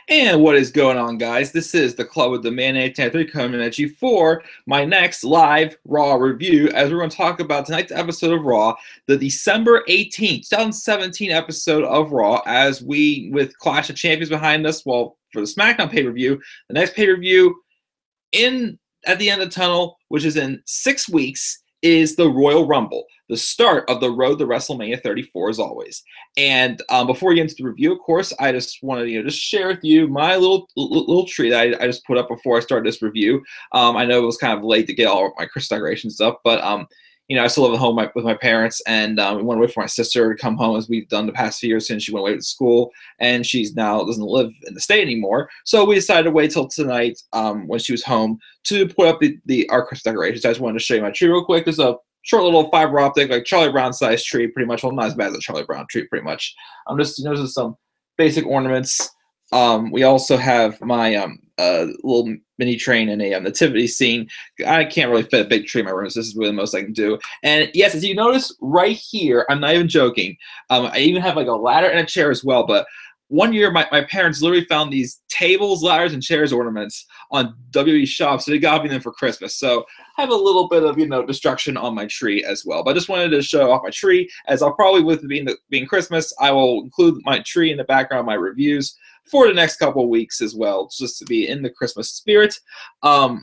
And what is going on, guys? This is the Club with the Man 810 coming at you for my next live Raw review, as we're going to talk about tonight's episode of Raw, the December 18th, 2017 episode of Raw, as we, with Clash of Champions behind us, well, for the SmackDown pay-per-view, the next pay-per-view at the end of the tunnel, which is in 6 weeks, is the Royal Rumble, the start of the road to WrestleMania 34, as always. And before we get into the review, of course, I just wanted to just share with you my little treat that I just put up before I started this review. I know it was kind of late to get all of my Christmas decorations up, but I still live at home with my parents, and we went away for my sister to come home, as we've done the past few years since she went away to school, and she's now doesn't live in the state anymore. So we decided to wait till tonight, when she was home, to put up our Christmas decorations. I just wanted to show you my tree real quick. There's a short little fiber optic, like Charlie Brown sized tree, pretty much. Well, not as bad as a Charlie Brown tree, pretty much. Just some basic ornaments. We also have my little mini train and a nativity scene. I can't really fit a big tree in my room, so this is really the most I can do. And yes, as you notice right here, I'm not even joking. I even have like a ladder and a chair as well. But one year, my parents literally found these tables, ladders, and chairs ornaments on WWE Shop, so they got me them for Christmas. So I have a little bit of destruction on my tree as well. But I just wanted to show off my tree, as I'll probably, with being Christmas, I will include my tree in the background of my reviews for the next couple of weeks as well, just to be in the Christmas spirit. Thank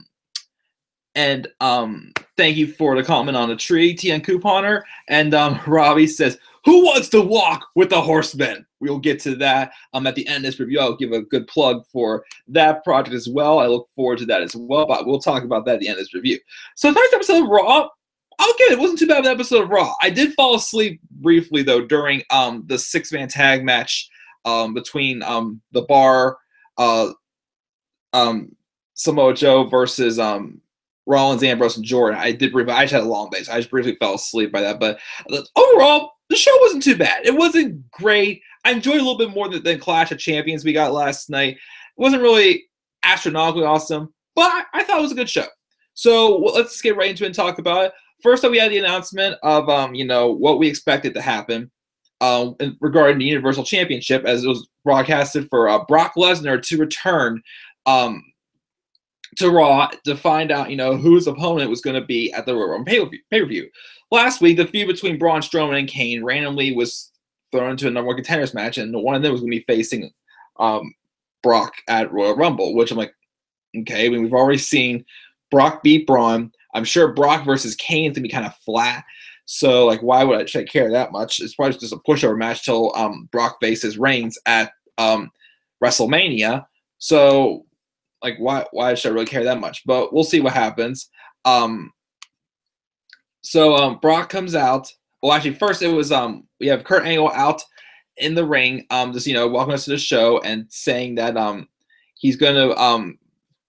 you for the comment on the tree, TN Couponer. And Robbie says, "Who wants to walk with the horsemen?" We'll get to that at the end of this review. I'll give a good plug for that project as well. I look forward to that as well, but we'll talk about that at the end of this review. So tonight's episode of Raw, I'll give it. It wasn't too bad of an episode of Raw. I did fall asleep briefly, though, during the six-man tag match between the Bar, Samoa Joe versus Rollins, Ambrose, and Jordan. I just had a long day, so I just briefly fell asleep by that. But overall, the show wasn't too bad. It wasn't great. I enjoyed a little bit more than Clash of Champions we got last night. It wasn't really astronomically awesome, but I thought it was a good show. So let's get right into it and talk about it. First up, we had the announcement of what we expected to happen regarding the Universal Championship, as it was broadcasted for Brock Lesnar to return to Raw to find out, who his opponent was going to be at the Royal Rumble pay-per-view. Last week, the feud between Braun Strowman and Kane randomly was thrown into a number one contenders match, and one of them was going to be facing Brock at Royal Rumble, which I'm like, okay, I mean, we've already seen Brock beat Braun. I'm sure Brock versus Kane is going to be kind of flat. So, like, why should I care that much? It's probably just a pushover match till Brock faces Reigns at WrestleMania. So, like, why should I really care that much? But we'll see what happens. So Brock comes out. Well, actually, first it was we have Kurt Angle out in the ring, just welcoming us to the show and saying that he's gonna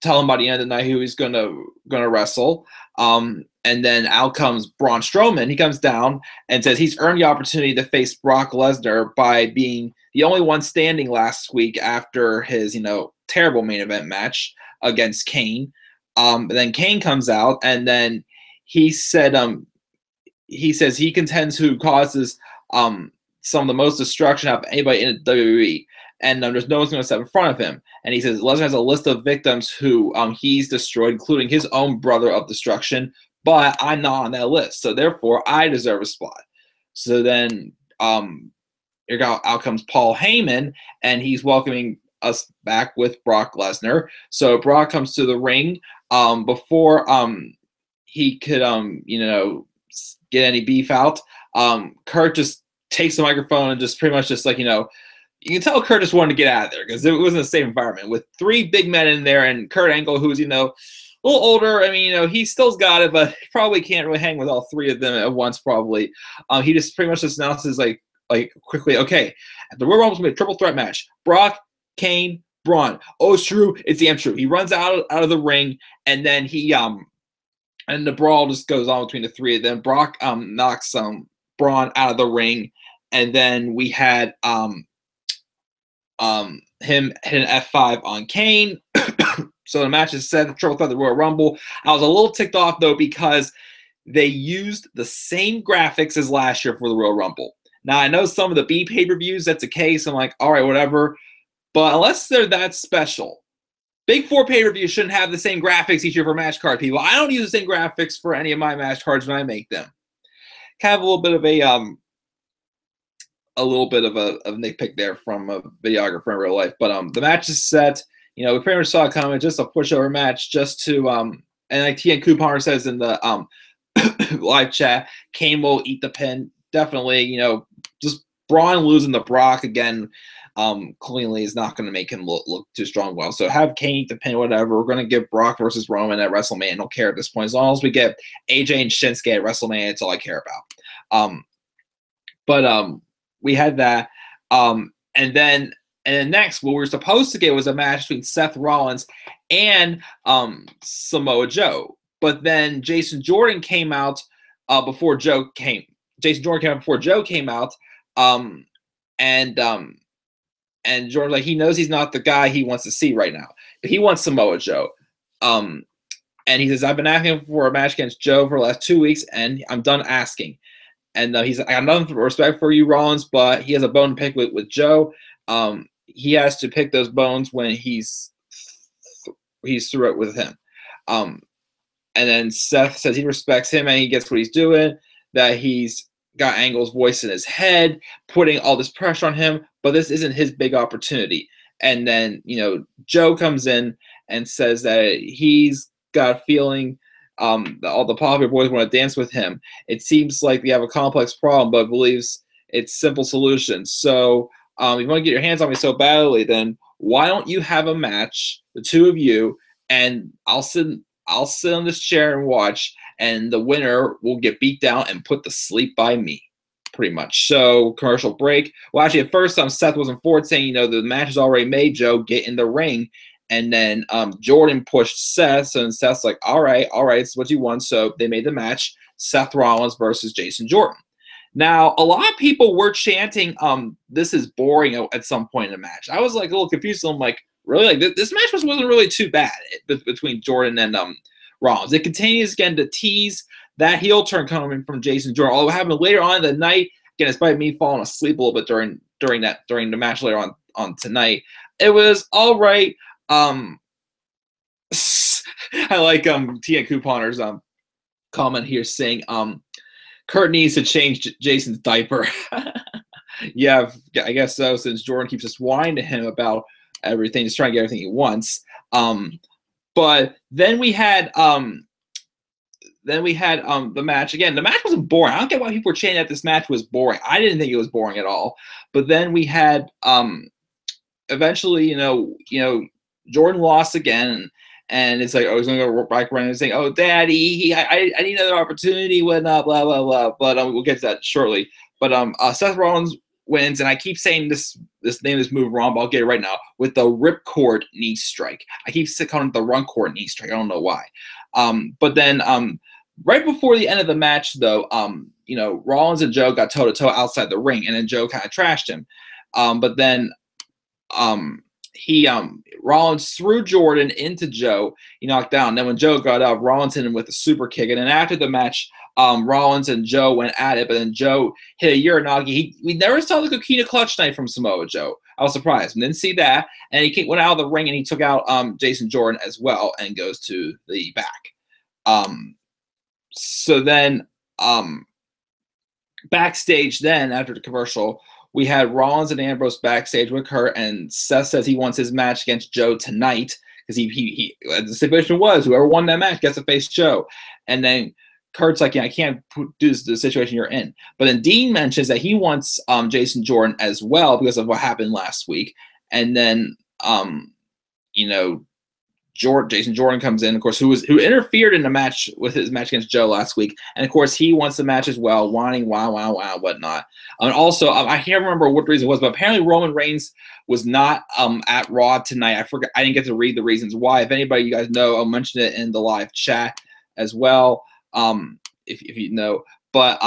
tell him by the end of the night who he's gonna wrestle. And then out comes Braun Strowman. He comes down and says he's earned the opportunity to face Brock Lesnar by being the only one standing last week after his terrible main event match against Kane. Then Kane comes out, and then he said he says he contends who causes some of the most destruction out of anybody in the WWE, and there's no one's going to step in front of him. And he says Lesnar has a list of victims who he's destroyed, including his own brother of destruction, but I'm not on that list, so therefore I deserve a spot. So then out comes Paul Heyman, and he's welcoming us back with Brock Lesnar. So Brock comes to the ring before he could get any beef out. Kurt just takes the microphone and just pretty much just you can tell Kurt just wanted to get out of there, because it wasn't the same environment with three big men in there, and Kurt Angle, who's a little older. I mean, he still's got it, but he probably can't really hang with all three of them at once. Probably, he just pretty much just announces like quickly, okay, at the Royal Rumble's gonna be a triple threat match: Brock, Kane, Braun. Oh, it's true. It's damn true. He runs out of the ring, and then he and the brawl just goes on between the three of them. Brock knocks Braun out of the ring, and then we had him hit an F5 on Kane. So the match is set, triple threat, the Royal Rumble. I was a little ticked off, though, because they used the same graphics as last year for the Royal Rumble. Now, I know some of the B pay-per-views, that's the case. I'm like, all right, whatever. But unless they're that special, Big Four pay-per-view shouldn't have the same graphics each year for match card people. I don't use the same graphics for any of my match cards when I make them. Kind of a little bit of a nitpick there from a videographer in real life. But the match is set. We pretty much saw it coming. Just a pushover match, just to and like TN Couponer says in the live chat, Kane will eat the pin. Definitely, just Braun losing to Brock again. Cleanly is not going to make him look too strong. Well, so have Kane eat the pin, whatever. We're going to give Brock versus Roman at WrestleMania. I don't care at this point. As long as we get AJ and Shinsuke at WrestleMania, it's all I care about. But we had that. And then next, what we were supposed to get was a match between Seth Rollins and Samoa Joe. But then Jason Jordan came out before Joe came. Jason Jordan came out before Joe came out. And Jordan's like, he knows he's not the guy he wants to see right now. He wants Samoa Joe. And he says, I've been asking for a match against Joe for the last 2 weeks, and I'm done asking. And he's like, I got nothing but respect for you, Rollins, but he has a bone to pick with Joe. He has to pick those bones when he's through it with him. And then Seth says he respects him and he gets what he's doing, that he's got Angle's voice in his head, putting all this pressure on him, but this isn't his big opportunity. And then, Joe comes in and says that he's got a feeling that all the popular boys want to dance with him. It seems like they have a complex problem, but believes it's simple solutions. So if you want to get your hands on me so badly, then why don't you have a match, the two of you, and I'll sit on this chair and watch, and the winner will get beat down and put to sleep by me, pretty much. So commercial break. Well, actually, at first, Seth wasn't for it, saying, the match is already made, Joe, get in the ring. And then Jordan pushed Seth, so then Seth's like, all right, it's what you want. So they made the match, Seth Rollins versus Jason Jordan. Now, a lot of people were chanting, this is boring at some point in the match. I was like a little confused. So I'm like, really? Like this match wasn't really too bad between Jordan and Rollins. It continues again to tease that heel turn coming from Jason Jordan. Although it happened later on in the night, again, despite me falling asleep a little bit during the match later on tonight, it was all right. I like Tia Couponer's comment here saying Kurt needs to change Jason's diaper. Yeah, I guess so, since Jordan keeps just whining to him about everything, just trying to get everything he wants. But then we had the match again. The match wasn't boring. I don't get why people were chanting that this match was boring. I didn't think it was boring at all. But then we had eventually, Jordan lost again, and it's like, he's gonna go back around and saying, "Oh, Daddy, I need another opportunity," whatnot, blah blah blah. But we'll get to that shortly. But Seth Rollins wins, and I keep saying this name of this move wrong, but I'll get it right now, with the ripcord knee strike. I keep calling it the run cord knee strike. I don't know why. But then right before the end of the match, though, Rollins and Joe got toe-to-toe outside the ring, and then Joe kind of trashed him. But then Rollins threw Jordan into Joe. He knocked down. And then when Joe got up, Rollins hit him with a super kick. And then after the match, Rollins and Joe went at it, but then Joe hit a Uranagi. We never saw the Coquina clutch knife from Samoa Joe. I was surprised. We didn't see that. And he went out of the ring and he took out Jason Jordan as well and goes to the back. So then backstage then, after the commercial, we had Rollins and Ambrose backstage with Kurt, and Seth says he wants his match against Joe tonight because he the stipulation was whoever won that match gets to face Joe. And then Kurt's like, yeah, I can't do the situation you're in. But then Dean mentions that he wants Jason Jordan as well because of what happened last week. And then Jason Jordan comes in, of course, who interfered in the match with his match against Joe last week, and of course he wants the match as well, whining, wow, whatnot. And also, I can't remember what the reason was, but apparently Roman Reigns was not at Raw tonight. I forgot, I didn't get to read the reasons why. If anybody you guys know, I'll mention it in the live chat as well, if you know. But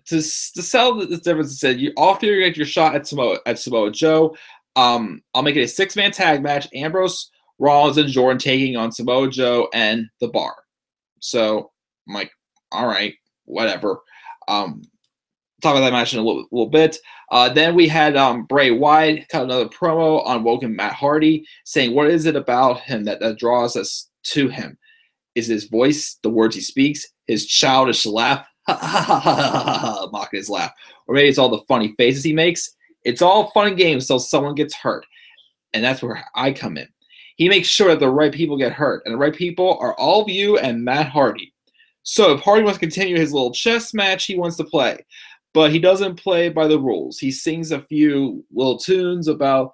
to sell this difference, it said you all figure you get your shot at Samoa Joe. I'll make it a 6-man tag match. Ambrose, Rollins, and Jordan taking on Samoa Joe and The Bar. So I'm like, all right, whatever. talk about that match in a little bit. Then we had Bray Wyatt cut another promo on Woken Matt Hardy, saying, what is it about him that draws us to him? Is his voice, the words he speaks, his childish laugh, mocking his laugh, or maybe it's all the funny faces he makes. It's all fun and games until someone gets hurt, and that's where I come in. He makes sure that the right people get hurt, and the right people are all of you and Matt Hardy. So if Hardy wants to continue his little chess match, he wants to play, but he doesn't play by the rules. He sings a few little tunes about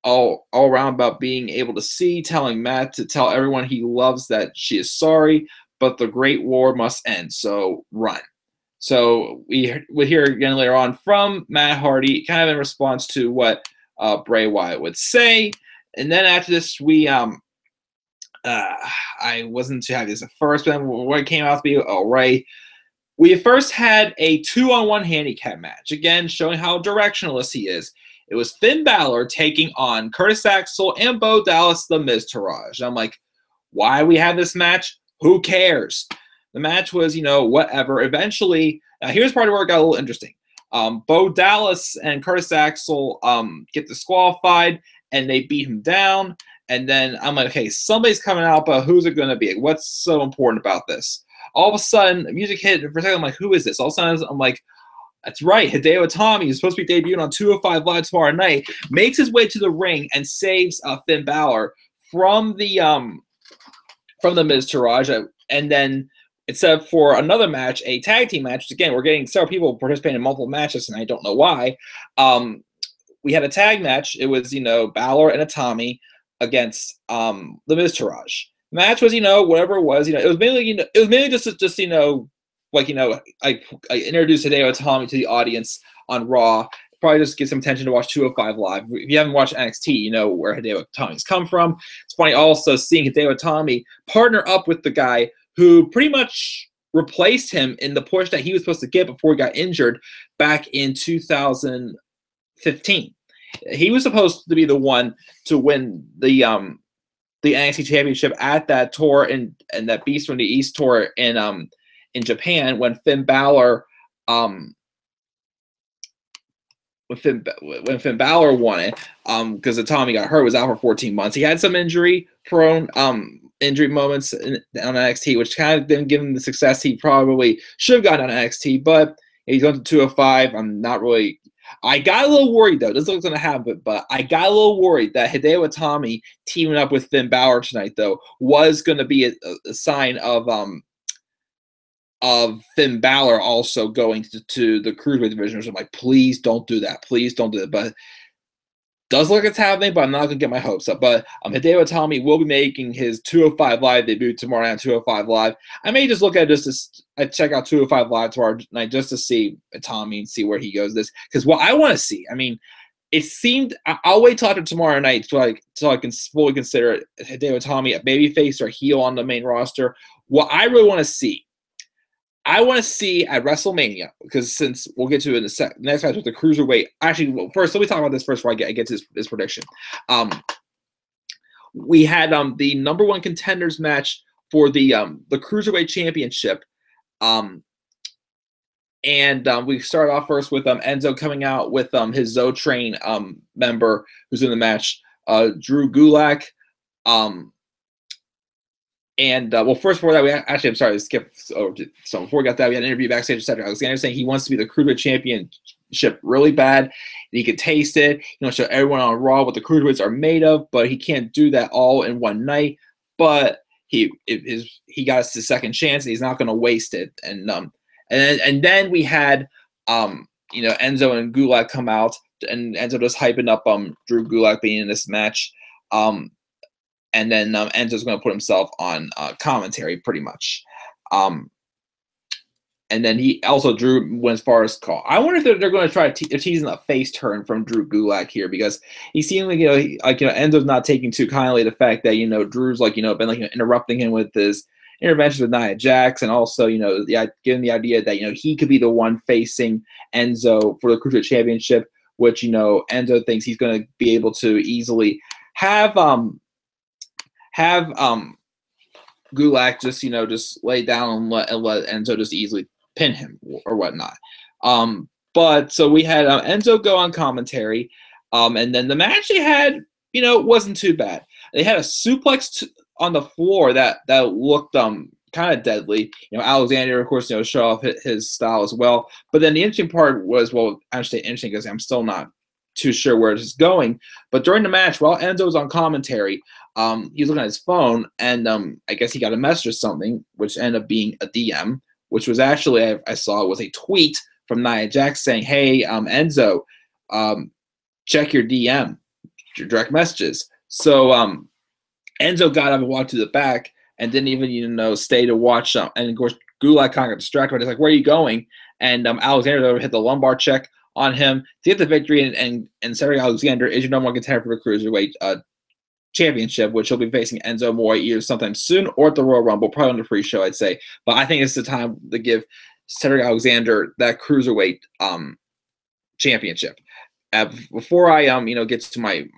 all around about being able to see, telling Matt to tell everyone he loves that she is sorry, but the great war must end, so run. So we hear again later on from Matt Hardy, kind of in response to what Bray Wyatt would say. And then after this, I wasn't too happy this at first, but then when it came out to be all right, we first had a 2-on-1 handicap match, again showing how directionalist he is. It was Finn Balor taking on Curtis Axel and Bo Dallas, the Miz Taraj. I'm like, why we have this match? Who cares? The match was, whatever. Eventually, here's part where it got a little interesting. Bo Dallas and Curtis Axel get disqualified, and they beat him down. And then I'm like, okay, somebody's coming out, but who's it going to be? What's so important about this? All of a sudden, the music hit. And for a second, I'm like, who is this? All of a sudden, I'm like, that's right, Hideo Itami is supposed to be debuting on 205 Live tomorrow night. Makes his way to the ring and saves Finn Balor from the Miz Taraj. And then instead for another match, a tag team match, which again, we're getting several people participating in multiple matches, and I don't know why. We had a tag match. It was, Balor and Itami against the Miz Taraj. Match was, whatever it was, it was mainly just I introduced Hideo Itami to the audience on Raw. Probably just get some attention to watch 205 Live. If you haven't watched NXT, you know where Hideo Itami's come from. It's funny also seeing Hideo Itami partner up with the guy who pretty much replaced him in the push that he was supposed to get before he got injured back in 2015. He was supposed to be the one to win the NXT Championship at that tour and that Beast from the East tour in Japan when Finn Balor won it because Itami got hurt, was out for 14 months. He had some injury moments on NXT, which kind of didn't give him the success he probably should have gotten on NXT, but he's going to 205. I'm not really. I got a little worried, though. This is what's going to happen, but I got a little worried that Hideo Itami teaming up with Finn Balor tonight, though, was going to be a sign of Finn Balor also going to the Cruiserweight division. So I'm like, please don't do that. Please don't do it. But does look like it's happening, but I'm not going to get my hopes up. But Hideo Itami will be making his 205 Live debut tomorrow night on 205 Live. I may just look at it check out 205 Live tomorrow night just to see Itami and see where he goes this. Because what I want to see, it seemed I'll wait till after tomorrow night so I can fully consider Hideo Itami a babyface or heel on the main roster. What I really want to see, at WrestleMania, because since we'll get to it in the next match with the Cruiserweight. Actually, well, first, let me talk about this first before I get to this prediction. We had the number one contenders match for the Cruiserweight Championship. And we start off first with Enzo coming out with his Zo Train member who's in the match, Drew Gulak. First before that, I'm sorry to skip over to, so before we got that, we had an interview backstage with Cedric Alexander saying he wants to be the Cruiserweight Championship really bad. He could taste it. Show everyone on Raw what the Cruiserweights are made of, but he can't do that all in one night. But he got us the second chance, and he's not going to waste it. And then we had Enzo and Gulak come out, and Enzo just hyping up Drew Gulak being in this match. And then Enzo's going to put himself on commentary pretty much. And then he also Drew went as far as call. I wonder if they're going to try teasing a face turn from Drew Gulak here, because he seemed like Enzo's not taking too kindly the fact that Drew's been interrupting him with his interventions with Nia Jax, and also giving the idea that he could be the one facing Enzo for the Cruiserweight Championship, which Enzo thinks he's going to be able to easily have Gulak just lay down and let Enzo just easily pin him or whatnot. But so we had Enzo go on commentary, and then the match they had, wasn't too bad. They had a suplex on the floor that looked kind of deadly. Alexander, of course, show off his style as well. But then the interesting part was, well, I should say interesting because I'm still not too sure where this is going. But during the match, while Enzo was on commentary, he was looking at his phone, and I guess he got a message or something, which ended up being a DM, which was actually, I saw, was a tweet from Nia Jax saying, "Hey, Enzo, check your DM, your direct messages." So Enzo got up and walked to the back and didn't even, stay to watch. And of course, Gulak kind of got distracted. But he's like, "Where are you going?" And Alexander hit the lumbar check on him to get the victory. And Cedric Alexander is your number one contender for the Cruiserweight Championship, which he'll be facing Enzo Amore either sometime soon or at the Royal Rumble, probably on the pre-show, I'd say. But I think it's the time to give Cedric Alexander that Cruiserweight championship. Before I get to my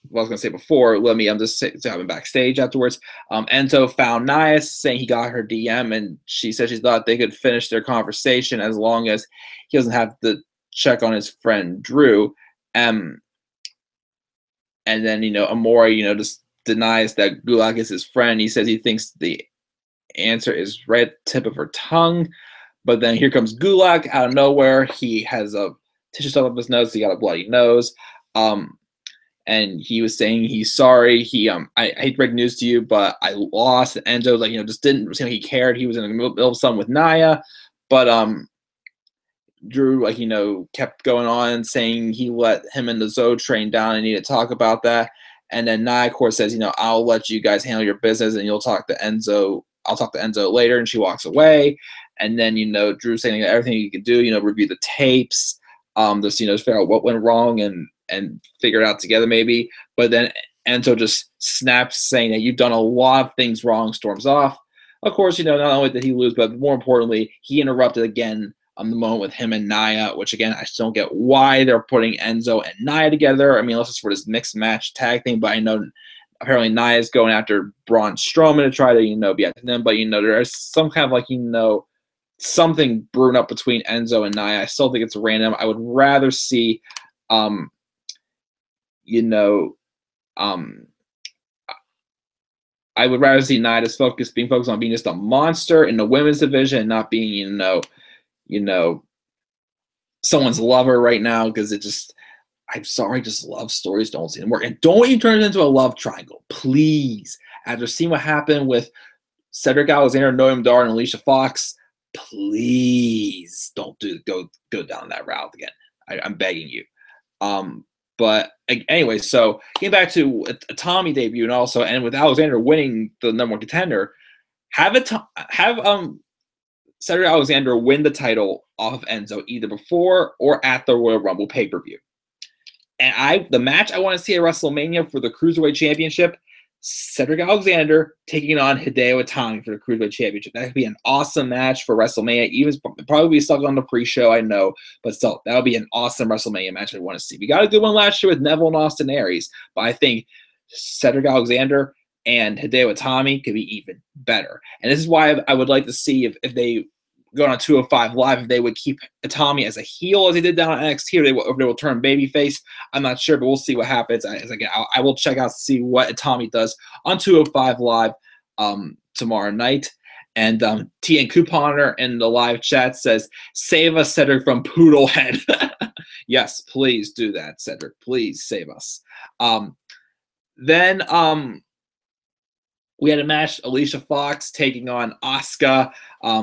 what I was gonna say before, let me just say happened backstage afterwards. Enzo found Nia saying he got her DM, and she said she thought they could finish their conversation as long as he doesn't have to check on his friend Drew. And then Amore just denies that Gulak is his friend. He says he thinks the answer is right at the tip of her tongue. But then here comes Gulak out of nowhere. He has a tissue stuff up his nose. He got a bloody nose. And he was saying he's sorry. I hate to break news to you, but I lost. And Enzo was just didn't seem like he cared. He was in the middle of something with Nia. But Drew, kept going on saying he let him and the Zoe train down and need to talk about that. And then Nia, of course, says, I'll let you guys handle your business and you'll talk to Enzo. I'll talk to Enzo later. And she walks away. And then, Drew saying that everything you can do, review the tapes, just figure out what went wrong and figure it out together maybe. But then Enzo just snaps saying that you've done a lot of things wrong, storms off. Of course, not only did he lose, but more importantly, he interrupted again the moment with him and Nia, which again, I just don't get why they're putting Enzo and Nia together. I mean, unless it's for this mixed match tag thing, but I know apparently Nia is going after Braun Strowman to try to, be after them. But, there's some kind of something brewing up between Enzo and Nia. I still think it's random. I would rather see, I would rather see Nia just being focused on being just a monster in the women's division and not being, someone's lover right now, because I'm sorry, just love stories don't seem to work. And don't you turn it into a love triangle, please. After seeing what happened with Cedric Alexander, Noam Dar, and Alicia Fox, please don't go down that route again. I'm begging you. But anyway, so getting back to a Tommy debut and with Alexander winning the number one contender, have Cedric Alexander win the title off of Enzo either before or at the Royal Rumble pay-per-view. And the match I want to see at WrestleMania for the Cruiserweight Championship, Cedric Alexander taking on Hideo Itami for the Cruiserweight Championship. That would be an awesome match for WrestleMania. Even probably be stuck on the pre-show, I know, but still, that would be an awesome WrestleMania match I want to see. We got a good one last year with Neville and Austin Aries, but I think Cedric Alexander and Hideo Itami could be even better. And this is why I would like to see if they go on 205 Live, if they would keep Itami as a heel as they did down on NXT, or if they will turn babyface. I'm not sure, but we'll see what happens. I will check out to see what Itami does on 205 Live tomorrow night. And TN Couponer in the live chat says, "Save us, Cedric, from Poodlehead." Yes, please do that, Cedric. Please save us. Then we had a match, Alicia Fox taking on Asuka.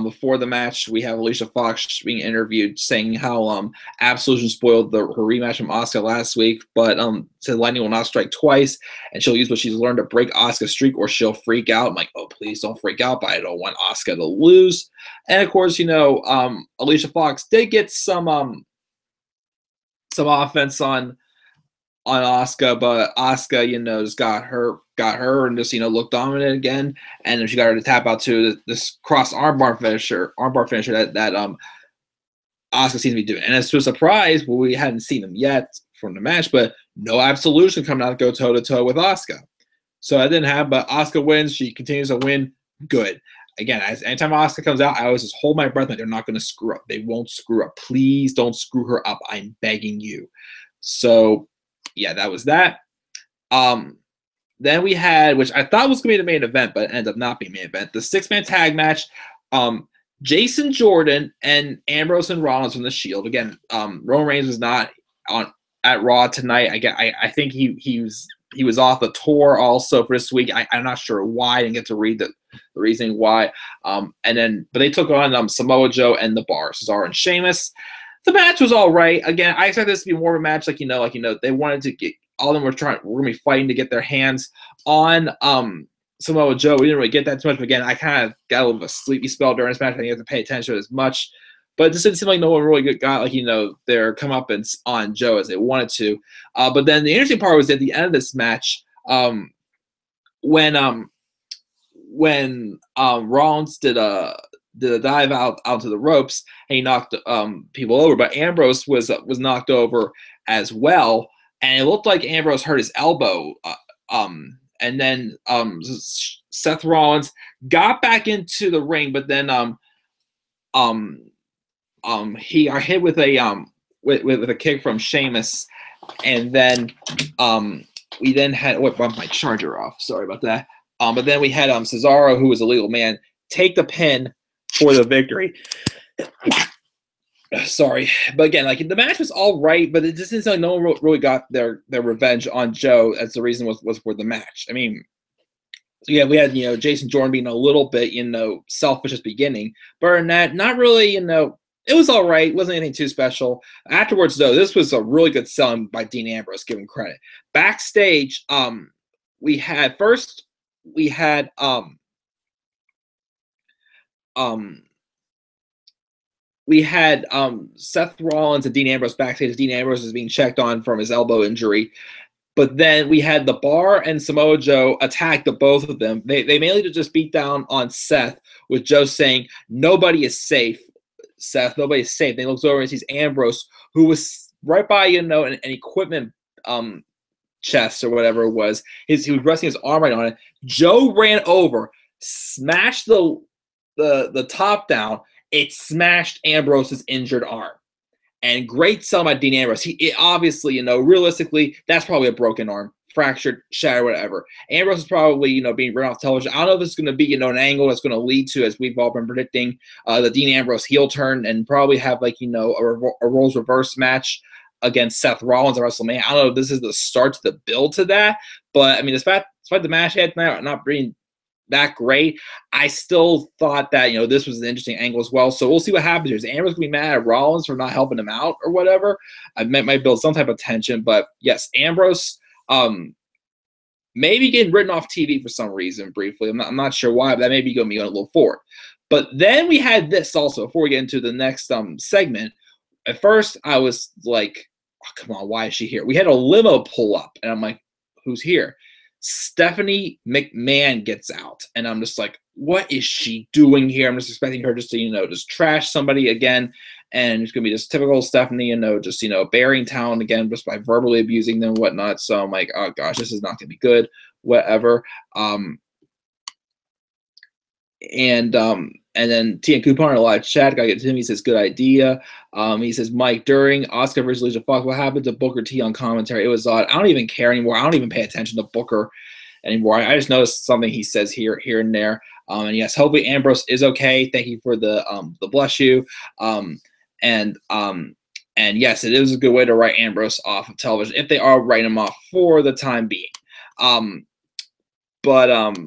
Before the match, we have Alicia Fox being interviewed saying how Absolution spoiled her rematch from Asuka last week, but said lightning will not strike twice, and she'll use what she's learned to break Asuka's streak, or she'll freak out. I'm like, oh, please don't freak out, but I don't want Asuka to lose. And of course, Alicia Fox did get some offense on Asuka, but Asuka, just got her and just, looked dominant again. And then she got her to tap out to this cross armbar finisher that Asuka seems to be doing. And it's to a surprise, we hadn't seen them yet from the match, but no Absolution coming out to go toe-to-toe with Asuka. So that didn't happen, but Asuka wins. She continues to win. Good. again, anytime Asuka comes out, I always just hold my breath like they're not going to screw up. They won't screw up. Please don't screw her up. I'm begging you. So, yeah, that was that. Then we had, which I thought was going to be the main event, but it ended up not being the main event, the 6-man tag match. Jason Jordan and Ambrose and Rollins from the Shield. Again, Roman Reigns was not at Raw tonight. I think he was off the tour also for this week. I'm not sure why. I didn't get to read the reasoning why. But they took on Samoa Joe and The Bar, Cesaro and Sheamus. The match was all right. Again, I expect this to be more of a match they wanted to get. All of them were going to be fighting to get their hands on Samoa Joe. We didn't really get that too much. But again, I kind of got a little bit of a sleepy spell during this match. I didn't have to pay attention to it as much. But it just didn't seem like no one really got their comeuppance on Joe as they wanted to. But then the interesting part was at the end of this match, when Rollins did a dive out onto the ropes and he knocked people over, but Ambrose was knocked over as well, and it looked like Ambrose hurt his elbow. And then Seth Rollins got back into the ring, but then he got hit with a kick from Sheamus, and then we then had bumped my charger off. Sorry about that. But then we had Cesaro, who was a legal man, take the pin for the victory. Sorry, but again, the match was all right, but it just didn't seem like no one really got their revenge on Joe. As the reason was for the match. I mean, yeah, we had Jason Jordan being a little bit selfish at the beginning, but in that, not really. It was all right. It wasn't anything too special. Afterwards, though, this was a really good selling by Dean Ambrose. Give him credit. Backstage, we had Seth Rollins and Dean Ambrose backstage. Dean Ambrose is being checked on from his elbow injury. But then we had The Bar and Samoa Joe attack the both of them. They mainly just beat down on Seth, with Joe saying, "Nobody is safe, Seth. Nobody is safe." Then he looks over and sees Ambrose, who was right by an equipment chest or whatever it was. He was resting his arm right on it. Joe ran over, smashed the top down. It smashed Ambrose's injured arm. And great sell by Dean Ambrose. It obviously, realistically, that's probably a broken arm, fractured, shattered, whatever. Ambrose is probably, being run off television. I don't know if this is going to be, an angle that's going to lead to, as we've all been predicting, the Dean Ambrose heel turn and probably have, a roles reverse match against Seth Rollins at WrestleMania. I don't know if this is the start to the build to that, but, I mean, despite the match had not being that great, I still thought that this was an interesting angle as well. So we'll see what happens here. Is Ambrose gonna be mad at Rollins for not helping him out or whatever? I might build some type of tension, but yes, Ambrose maybe getting written off TV for some reason briefly. I'm not sure why, but that may be going to be a little forward. But then we had this also before we get into the next segment. At first, I was like, oh, come on, why is she here? We had a limo pull up, and I'm like, who's here? Stephanie McMahon gets out, and I'm just like, what is she doing here? I'm just expecting her just to, just trash somebody again, and it's going to be just typical Stephanie, just, bearing town again, just by verbally abusing them and whatnot. So I'm like, oh gosh, this is not going to be good, whatever. And then T and Coupon in a live chat, gotta get to him. He says, good idea. He says, Mike, during Oscar versus Alicia Fox, what happened to Booker T on commentary? It was odd. I don't even care anymore. I don't even pay attention to Booker anymore. I just noticed something he says here and there. And yes, hopefully Ambrose is okay. Thank you for the bless you. And yes, it is a good way to write Ambrose off of television if they are writing him off for the time being. But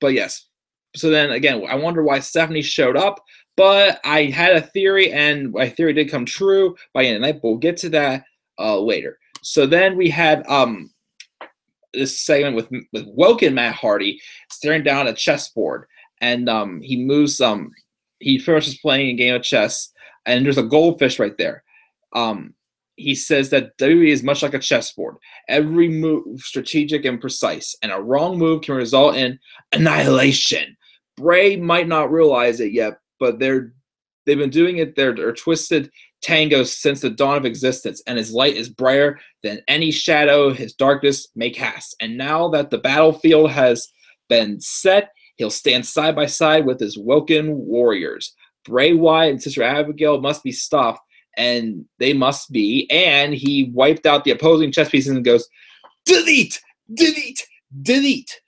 yes. So then again, I wonder why Stephanie showed up, but I had a theory, and my theory did come true by the end of the night, but we'll get to that later. So then we had this segment with Woken Matt Hardy staring down a chessboard, and he moves he finishes playing a game of chess, and there's a goldfish right there. He says that WWE is much like a chessboard. Every move strategic and precise, and a wrong move can result in annihilation. Bray might not realize it yet, but they've been doing it their twisted tango since the dawn of existence, and his light is brighter than any shadow his darkness may cast. And now that the battlefield has been set, He'll stand side by side with his Woken warriors. Bray Wyatt and Sister Abigail must be stopped, and they must be. And he wiped out the opposing chess pieces and goes, delete, delete, delete.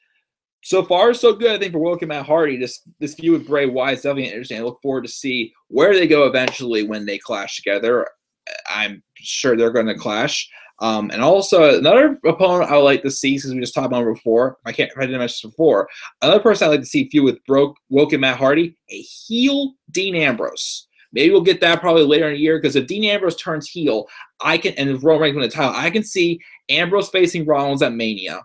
So far, so good, I think, for Woken Matt Hardy. This feud with Bray Wyatt is definitely interesting. I look forward to see where they go eventually when they clash together. I'm sure they're going to clash. And also another opponent I would like to see, since we just talked about him before, I didn't mention this before, another person I'd like to see feud with Woken Matt Hardy, a heel Dean Ambrose. Maybe we'll get that probably later in the year, because if Dean Ambrose turns heel, and if Roman Reigns wins the title, I can see Ambrose facing Rollins at Mania,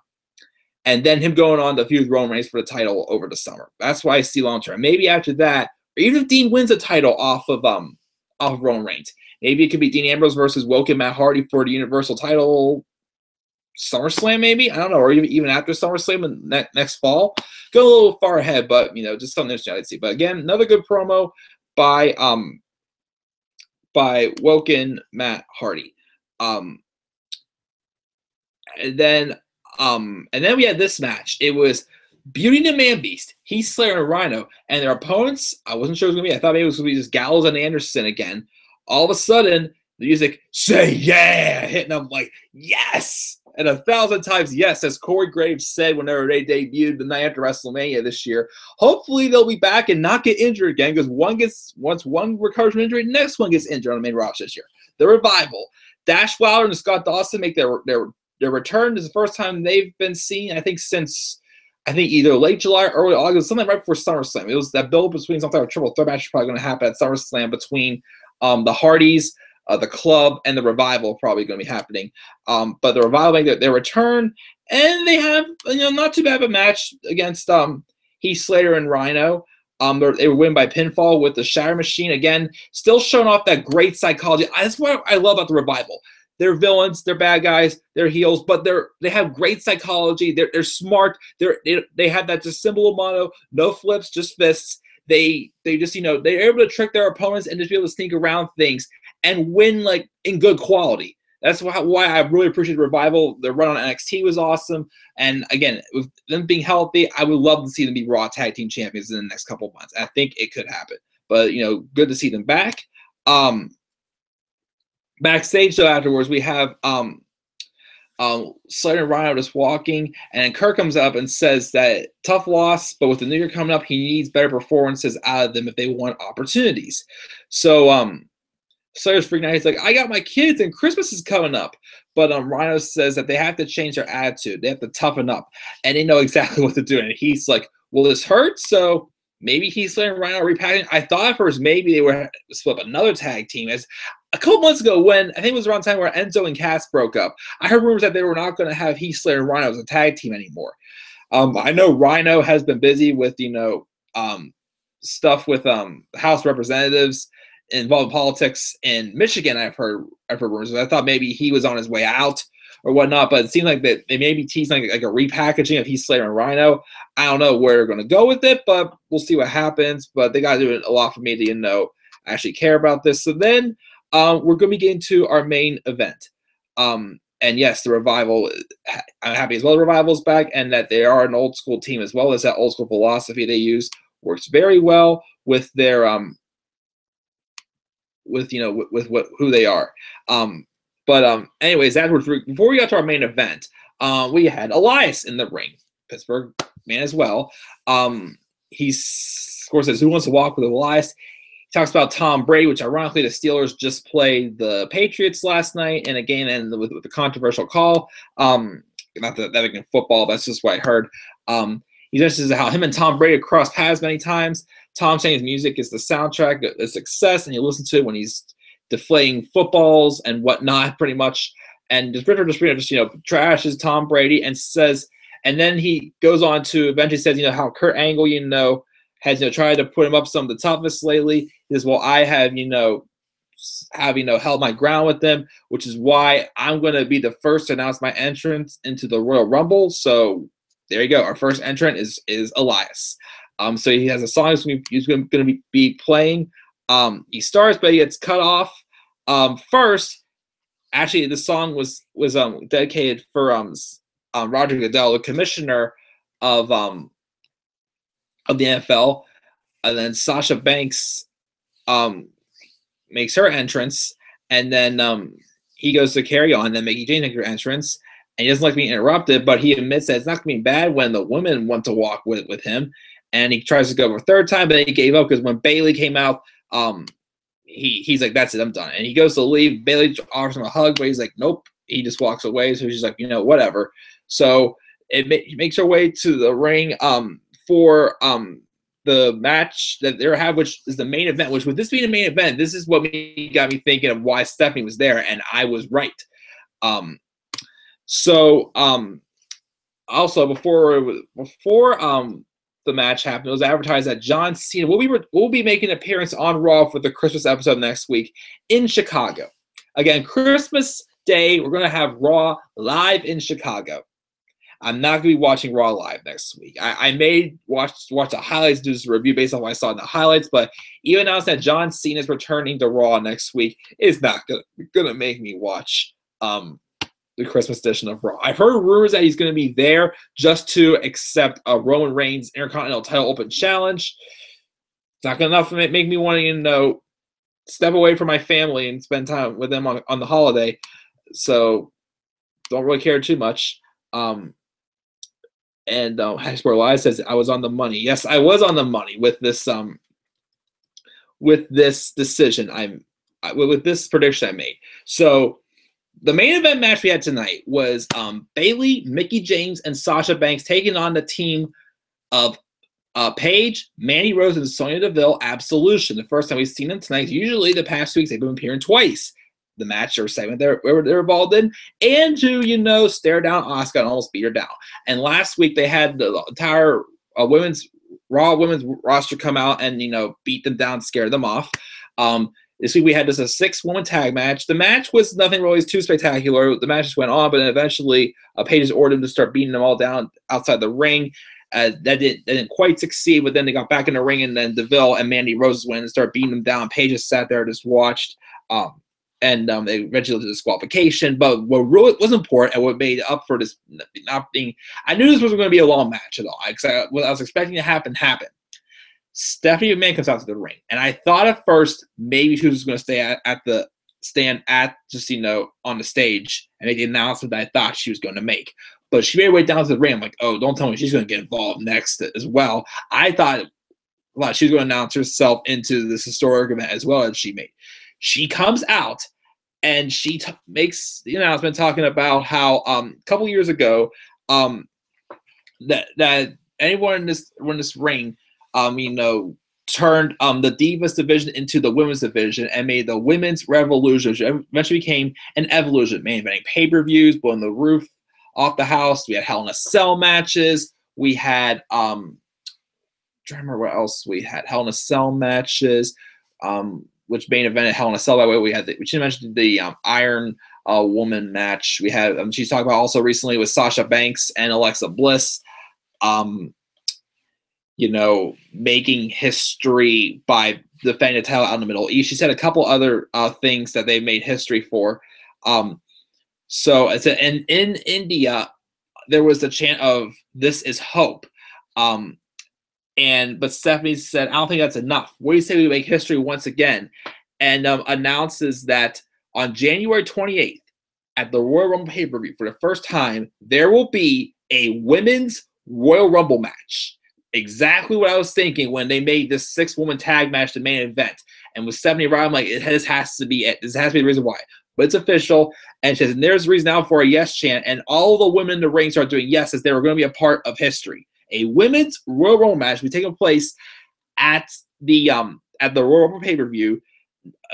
and then him going on to feud with Roman Reigns for the title over the summer. That's why I see long term. Maybe after that, or even if Dean wins the title off of Roman Reigns, maybe it could be Dean Ambrose versus Woken Matt Hardy for the Universal title SummerSlam, maybe? I don't know, or even after SummerSlam next fall. Go a little far ahead, but, just something interesting I'd see. But again, another good promo by Woken Matt Hardy. And then we had this match. It was Beauty and the Man Beast, Heath Slater and Rhino, and their opponents, I wasn't sure it was going to be. I thought maybe it was going to be just Gallows and Anderson again. All of a sudden, the music, say yeah, hitting them like, yes! And 1,000 times yes, as Corey Graves said whenever they debuted the night after WrestleMania this year. Hopefully they'll be back and not get injured again, because once one recovers from injury, the next one gets injured on the main roster this year. The Revival. Dash Wilder and Scott Dawson make their return. This is the first time they've been seen, I think, since either late July or early August, something right before SummerSlam. It was that build between some type of triple threat match probably going to happen at SummerSlam between the Hardys, the Club, and the Revival probably going to be happening. But the Revival make their return, and they have not too bad of a match against Heath Slater and Rhino. They were winning by pinfall with the Shatter Machine. Again, still showing off that great psychology. That's what I love about the Revival. They're villains, they're bad guys, they're heels, but they have great psychology. They're smart. They have that just simple motto: no flips, just fists. They just they're able to trick their opponents and just be able to sneak around things and win like in good quality. That's why I really appreciate the Revival. Their run on NXT was awesome, and again, with them being healthy, I would love to see them be Raw Tag Team Champions in the next couple of months. I think it could happen, but good to see them back. Backstage though, afterwards we have Slater and Rhino just walking, and Kirk comes up and says that tough loss, but with the new year coming up, he needs better performances out of them if they want opportunities. So Slater's freaking out. He's like, I got my kids and Christmas is coming up. But Rhino says that they have to change their attitude. They have to toughen up, and they know exactly what to do. And he's like, well, this hurts, so maybe Heath Slater and Rhino are repacking. I thought at first maybe they were split up another tag team. As a couple months ago, when I think it was around the time where Enzo and Cass broke up, I heard rumors that they were not going to have Heath Slater and Rhino as a tag team anymore. I know Rhino has been busy with stuff with House of Representatives involved in politics in Michigan. I've heard rumors. I thought maybe he was on his way out or whatnot, but it seemed like that they may be teasing like a repackaging of Heath Slater and Rhino. I don't know where they're going to go with it, but we'll see what happens. But they got to do a lot for me to actually care about this. So then we're going to be getting to our main event. And yes, the Revival, I'm happy as well the Revival's back, and that they are an old school team as well. As that old school philosophy they use works very well with their who they are. But anyways, afterwards, before we got to our main event, we had Elias in the ring, Pittsburgh man as well. He's of course says, who wants to walk with Elias? He talks about Tom Brady, which ironically the Steelers just played the Patriots last night in a game and with a controversial call. Not that big in football, that's just what I heard. He mentions how him and Tom Brady crossed paths many times. Tom saying his music is the soundtrack of success, and you listen to it when he's deflating footballs and whatnot, pretty much. And Richard just trashes Tom Brady and says, and then he goes on to eventually says, how Kurt Angle, has tried to put him up some of the toughest lately. He says, well, I have held my ground with them, which is why I'm going to be the first to announce my entrance into the Royal Rumble. So there you go. Our first entrant is Elias. So he has a song he's going to be playing. He starts, but he gets cut off. First, actually, the song was dedicated for Roger Goodell, the commissioner of of the NFL. And then Sasha Banks makes her entrance, and then he goes to carry on, and then Mickey James makes her entrance, and he doesn't like being interrupted, but he admits that it's not going to be bad when the women want to walk with him, and he tries to go for a third time, but then he gave up because when Bayley came out, he's like, that's it, I'm done. And he goes to leave. Bayley offers him a hug, but he's like, nope. He just walks away. So she's like, whatever. So it makes her way to the ring for the match that they have, which is the main event. Which, with this being a main event, this is what got me thinking of why Stephanie was there, and I was right. Also before the match happened, it was advertised that John Cena will be making an appearance on Raw for the Christmas episode next week in Chicago. Again, Christmas Day, we're going to have Raw live in Chicago. I'm not going to be watching Raw live next week. I may watch the highlights, do this review based on what I saw in the highlights, but even announced that John Cena is returning to Raw next week is not going to make me watch the Christmas edition of Raw. I've heard rumors that he's going to be there just to accept a Roman Reigns Intercontinental title open challenge. It's not enough to make me want to, step away from my family and spend time with them on the holiday. So don't really care too much. Hasbro Live says I was on the money. Yes, I was on the money with this decision. With this prediction I made. So the main event match we had tonight was Bayley, Mickie James, and Sasha Banks taking on the team of Paige, Mandy Rose, and Sonya Deville, Absolution. The first time we've seen them tonight. Usually the past 2 weeks they've been appearing twice. The match or segment they're involved in, and to stare down Asuka and almost beat her down. And last week they had the entire Raw women's roster come out and beat them down, scare them off. This week we had just a 6-woman tag match. The match was nothing really too spectacular. The match just went on, but then eventually Paige ordered them to start beating them all down outside the ring. That didn't quite succeed, but then they got back in the ring, and then Deville and Mandy Rose went and started beating them down. Paige just sat there and just watched. And they eventually did disqualification. But what really was important and what made up for this not being, I knew this wasn't going to be a long match at all. What I was expecting to happen happened. Stephanie McMahon comes out to the ring, and I thought at first maybe she was going to stay on the stage and make the announcement that I thought she was going to make. But she made her way down to the ring. I'm like, oh, don't tell me she's going to get involved next as well. I thought she was going to announce herself into this historic event as well as she made. She comes out and she makes the announcement talking about how a couple years ago that anyone in this ring turned the Divas division into the women's division and made the women's revolution, which eventually became an evolution, main eventing pay-per-views, blowing the roof off the house. We had Hell in a Cell matches. We had trying to remember what else we had. Hell in a Cell matches. Which main event at Hell in a Cell. By the way, we mentioned the Iron Woman match. We had she's talking about also recently with Sasha Banks and Alexa Bliss, making history by defending the title out in the Middle East. She said a couple other things that they made history for. So it's in India, there was the chant of "This is hope." But Stephanie said, I don't think that's enough. What do you say we make history once again? And announces that on January 28th at the Royal Rumble pay-per-view, for the first time, there will be a women's Royal Rumble match. Exactly what I was thinking when they made this 6-woman tag match the main event. And with Stephanie around, I'm like, this has to be it. This has to be the reason why. But it's official. And she says, and there's a reason now for a yes chant. And all the women in the ring start doing yes, as they were going to be a part of history. A women's Royal Rumble match will be taking place at the Royal Rumble pay-per-view,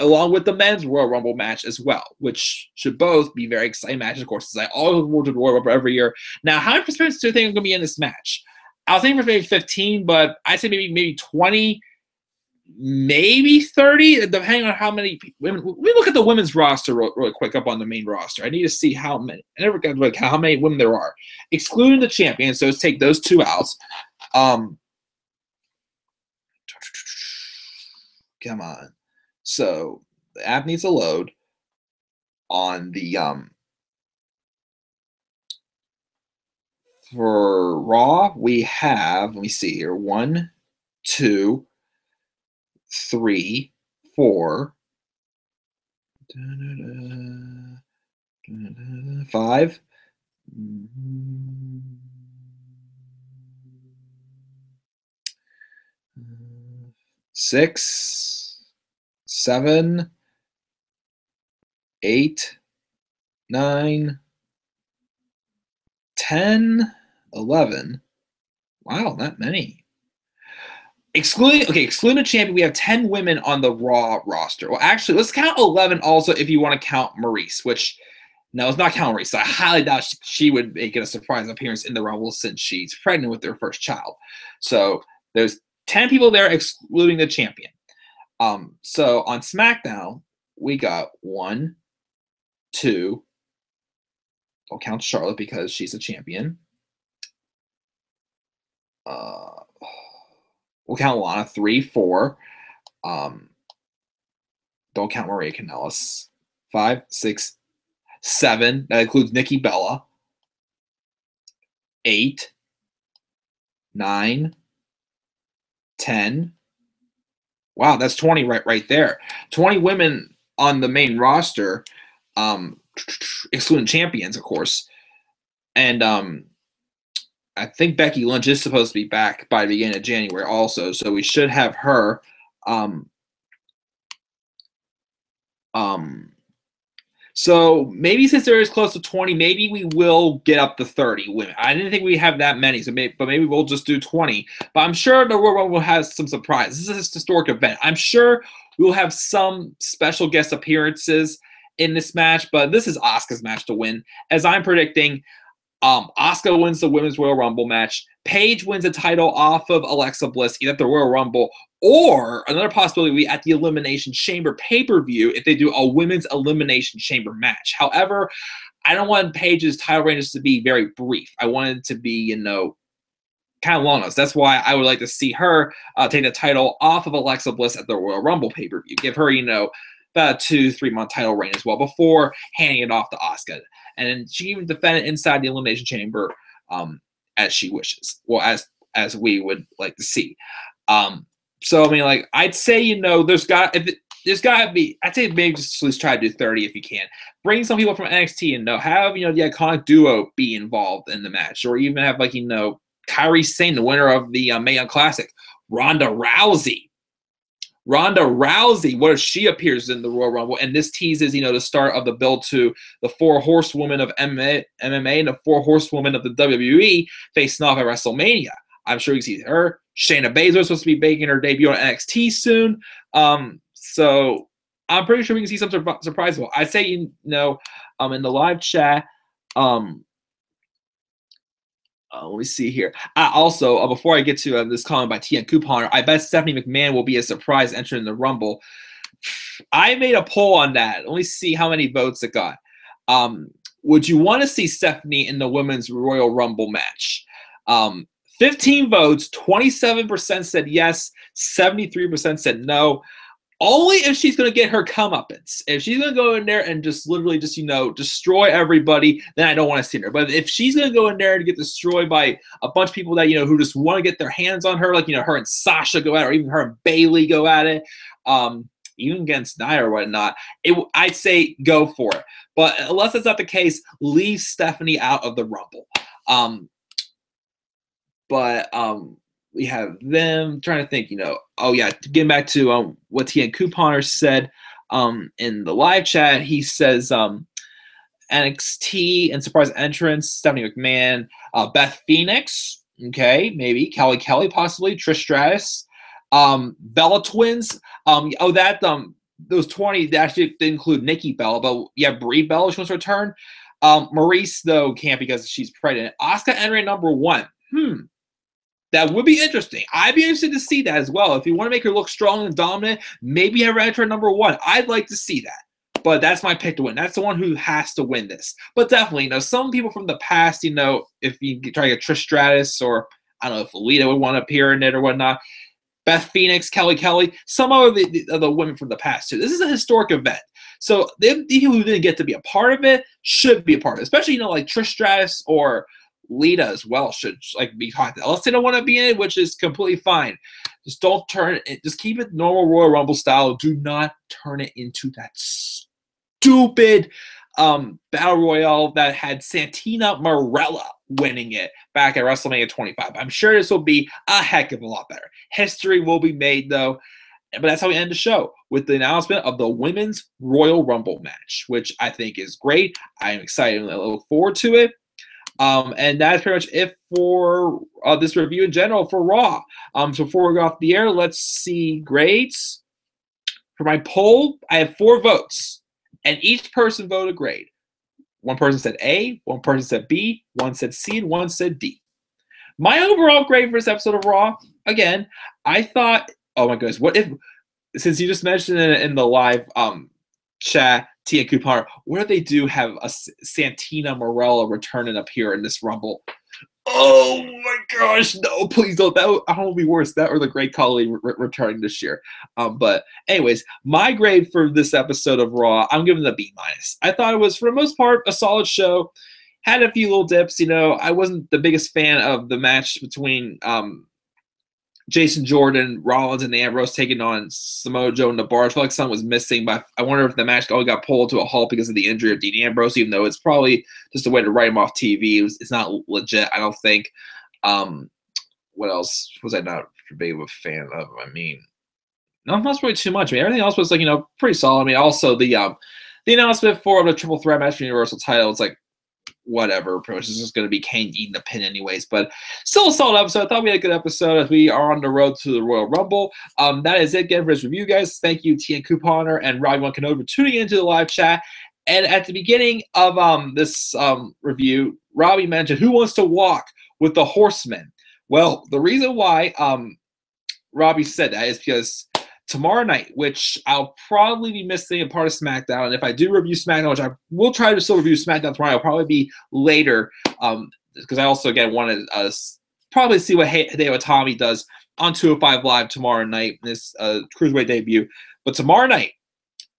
along with the men's Royal Rumble match as well, which should both be very exciting matches, of course, as I always look forward to the Royal Rumble every year. Now, how many participants do you think are going to be in this match? I was thinking for maybe 15, but I'd say maybe 20, maybe 30, depending on how many women. We look at the women's roster really quick up on the main roster. I need to see how many. I never got to look how many women there are, excluding the champion. So let's take those two out. Come on. So the app needs to load on the for Raw. We have, let me see here, 1, 2, 3, 4, 5, 6, 7, 8, 9, 10, 11. Wow, not many. Excluding the champion, we have 10 women on the Raw roster. Well, actually, let's count 11 also if you want to count Maurice, which, no, it's not count Maurice. I highly doubt she would make a surprise appearance in the Rumble since she's pregnant with their first child. So there's 10 people there excluding the champion. So on SmackDown, we got 1, 2, don't count Charlotte because she's a champion. We'll count Lana, 3, 4. Don't count Maria Kanellis. 5, 6, 7. That includes Nikki Bella. 8, 9, 10. Wow, that's 20 right there. 20 women on the main roster, excluding champions, of course. And I think Becky Lynch is supposed to be back by the beginning of January also, so we should have her. So maybe since there is close to 20, maybe we will get up to 30 women. I didn't think we have that many, but maybe we'll just do 20. But I'm sure the Royal Rumble will have some surprises. This is a historic event. I'm sure we'll have some special guest appearances in this match, but this is Asuka's match to win. As I'm predicting, Asuka wins the Women's Royal Rumble match. Paige wins the title off of Alexa Bliss, either at the Royal Rumble or another possibility would be at the Elimination Chamber pay-per-view if they do a Women's Elimination Chamber match. However, I don't want Paige's title reign to be very brief. I want it to be, kind of long. That's why I would like to see her take the title off of Alexa Bliss at the Royal Rumble pay-per-view. Give her, about a 2-3 month title reign as well before handing it off to Asuka. And then she even defend it inside the Elimination Chamber as she wishes. Well, as we would like to see. So, I'd say, there's got to be, I'd say maybe just at least try to do 30 if you can. Bring some people from NXT and have, the iconic duo be involved in the match. Or even have, Kairi Sane, the winner of the Mae Young Classic. Ronda Rousey, what if she appears in the Royal Rumble? And this teases, the start of the build to the 4 horsewomen of MMA and the 4 horsewomen of the WWE facing off at WrestleMania. I'm sure you see her. Shayna Baszler is supposed to be making her debut on NXT soon. So I'm pretty sure we can see some surprise. I'd say, in the live chat, let me see here. Also, before I get to this comment by TN Couponer, I bet Stephanie McMahon will be a surprise entering the Rumble. I made a poll on that. Let me see how many votes it got. Would you want to see Stephanie in the Women's Royal Rumble match? 15 votes, 27% said yes, 73% said no. Only if she's going to get her comeuppance. If she's going to go in there and just literally just, destroy everybody, then I don't want to see her. But if she's going to go in there and get destroyed by a bunch of people that, who just want to get their hands on her, like, her and Sasha go at it, or even her and Bayley go at it, even against Nia or whatnot, I'd say go for it. But unless that's not the case, leave Stephanie out of the Rumble. We have them trying to think, getting back to what TN Couponer said in the live chat. He says NXT and surprise entrance, Stephanie McMahon, Beth Phoenix, okay, maybe, Kelly possibly, Trish Stratus, Bella Twins. Those 20, they actually include Nikki Bella, but yeah, Brie Bella, she wants to return. Maurice, though, can't because she's pregnant. Asuka entering number 1. That would be interesting. I'd be interested to see that as well. If you want to make her look strong and dominant, maybe have her enter number 1. I'd like to see that. But that's my pick to win. That's the one who has to win this. But definitely, some people from the past, if you try to get Trish Stratus or, I don't know, if Alita would want to appear in it or whatnot. Beth Phoenix, Kelly, some of the women from the past too. This is a historic event. So the people who didn't get to be a part of it should be a part of it. Especially, like Trish Stratus or Lita as well should be talked about. Unless they don't want to be in it, which is completely fine. Just don't turn it. Just keep it normal Royal Rumble style. Do not turn it into that stupid battle royale that had Santina Marella winning it back at WrestleMania 25. I'm sure this will be a heck of a lot better. History will be made, though. But that's how we end the show, with the announcement of the Women's Royal Rumble match, which I think is great. I'm excited and I look forward to it. And that's pretty much it for this review in general for Raw. So before we go off the air, let's see grades. For my poll, I have 4 votes, and each person voted a grade. One person said A, one person said B, one said C, and one said D. My overall grade for this episode of Raw, again, I thought, oh my goodness, what if, since you just mentioned it in the live chat, Tia Coupon, what if they do have a Santina Marella return and appear in this Rumble? Oh my gosh, no, please don't. I don't want to be worse. That or the Great Khali returning this year. But anyways, my grade for this episode of Raw, I'm giving it a B-. I thought it was, for the most part, a solid show. Had a few little dips. You know, I wasn't the biggest fan of the match between Jason Jordan, Rollins, and Ambrose taking on Samoa Joe and the Bar. I felt like something was missing, but I wonder if the match only got pulled to a halt because of the injury of Dean Ambrose, even though it's probably just a way to write him off TV. It's not legit, I don't think. What else was I not big of a fan of? I mean, not really too much. I mean, everything else was, like, you know, pretty solid. I mean, also the announcement for the triple threat match for the Universal title, it's like, whatever, pretty much it's just going to be Kane eating the pin anyways, but still a solid episode. I thought we had a good episode as we are on the road to the Royal Rumble. That is it again for this review, guys. Thank you, TN Couponer and Robbie Kenobi, for tuning into the live chat. And at the beginning of this review, Robbie mentioned, who wants to walk with the Horsemen? Well, the reason why Robbie said that is because tomorrow night, which I'll probably be missing a part of SmackDown, and if I do review SmackDown, which I will try to still review SmackDown tomorrow, it'll probably be later, because I also, again, want to probably see what Hideo Itami does on 205 Live tomorrow night, this Cruiserweight debut. But tomorrow night,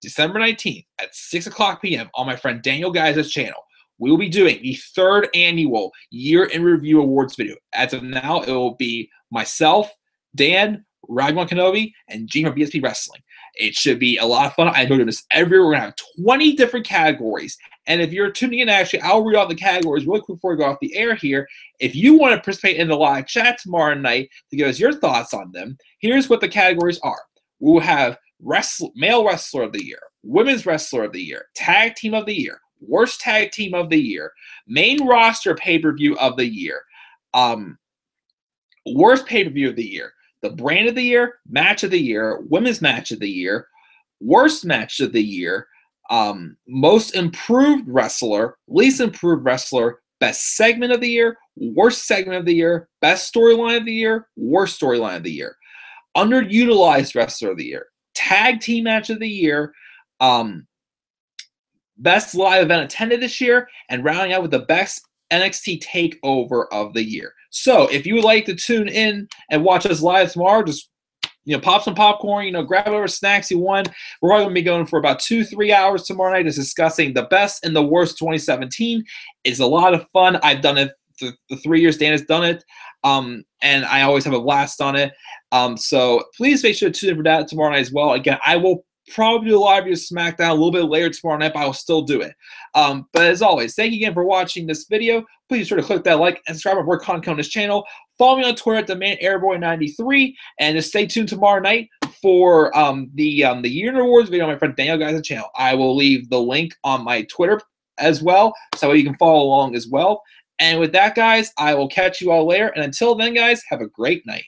December 19th at 6 o'clock p.m. on my friend Daniel Geis's channel, we will be doing the 3rd annual Year in Review Awards video. As of now, it will be myself, Dan, Ragwan Kenobi, and Gene from BSP Wrestling. It should be a lot of fun. I know doing this every year. We're going to have 20 different categories. And if you're tuning in, actually, I'll read off the categories really quick before we go off the air here. If you want to participate in the live chat tomorrow night to give us your thoughts on them, here's what the categories are. We will have Male Wrestler of the Year, Women's Wrestler of the Year, Tag Team of the Year, Worst Tag Team of the Year, Main Roster Pay-Per-View of the Year, Worst Pay-Per-View of the Year, the Brand of the Year, Match of the Year, Women's Match of the Year, Worst Match of the Year, Most Improved Wrestler, Least Improved Wrestler, Best Segment of the Year, Worst Segment of the Year, Best Storyline of the Year, Worst Storyline of the Year, Underutilized Wrestler of the Year, Tag Team Match of the Year, Best Live Event Attended this year, and rounding out with the Best NXT Takeover of the Year. So if you would like to tune in and watch us live tomorrow, just, you know, pop some popcorn, you know, grab whatever snacks you want. We're probably going to be going for about 2-3 hours tomorrow night, just discussing the best and the worst 2017. It's a lot of fun. I've done it the 3 years Dan has done it, and I always have a blast on it. So please make sure to tune in for that tomorrow night as well. Again, I will probably do a live review of SmackDown a little bit later tomorrow night, but I will still do it. But as always, thank you again for watching this video. Please be sure to click that like and subscribe for more content on this channel. Follow me on Twitter at TheManAirboy93, and just stay tuned tomorrow night for the Year in Awards video on my friend Daniel Geis's channel. I will leave the link on my Twitter as well, so you can follow along as well. And with that, guys, I will catch you all later. And until then, guys, have a great night.